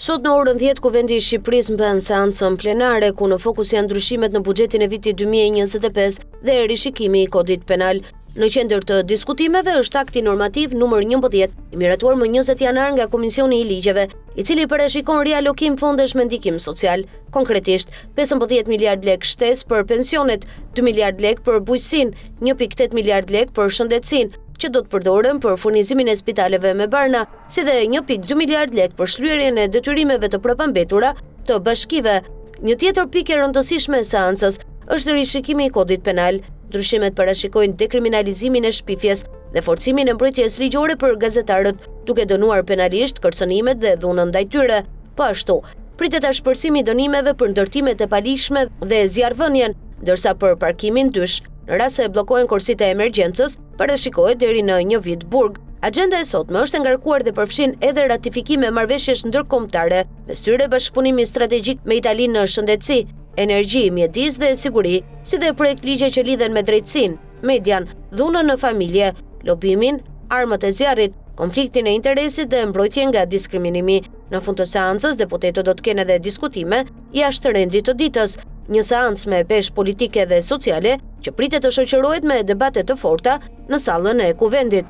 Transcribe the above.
Sot në orën 10 Kuvendi i Shqipërisë mban seancën plenare ku në fokus janë ndryshimet në buxhetin e vitit 2025 dhe rishikimi i kodit penal. Në qendër të diskutimeve është akti normativ numër 11, i miratuar më 20 janar nga Komisioni i Ligjeve, i cili parashikon rialokim fondesh me ndikim social. Konkretisht, 15 miliard lek shtesë për pensionet, 2 miliard lek për bujqësinë, 1.8 miliard lek për shëndetësinë, që do të përdoren për furnizimin e spitaleve me barna, si dhe 1.2 miliard lek për shlyerjen e detyrimeve të propambetura të bashkive. Një tjetër pikë e rëndësishme e seancës është rishikimi i kodit penal. Ndryshimet parashikojnë dekriminalizimin e shpifjes dhe forcimin e mbrojtjes ligjore për gazetarët, duke dënuar penalisht kërcënimet dhe dhunën ndaj tyre. Po ashtu, pritet ashpërsimi i dënimeve për ndërtimet e palishme dhe zjarrvënien, ndërsa për parkimin dysh, në rast se bllokohen kursitë e emergjencës, parashikohet deri në 1 vit burg. Agenda e sotme është e ngarkuar dhe përfshin edhe ratifikime marrëveshjesh ndërkombëtare, mes tyre bashkëpunimi strategjik me Italinë në shëndetësi, energji, mjedis dhe siguri, si dhe projekt ligje që lidhen me drejtësinë, median, dhunën në familje, lobimin, armët e zjarrit, konfliktin e interesit dhe mbrojtjen nga diskriminimi. Në fund të seancës, deputetët do të kenë edhe diskutime jashtë rendit të ditës, një seancë me peshë politike dhe sociale që pritet të shoqërohet me debate të forta në sallën e Kuvendit.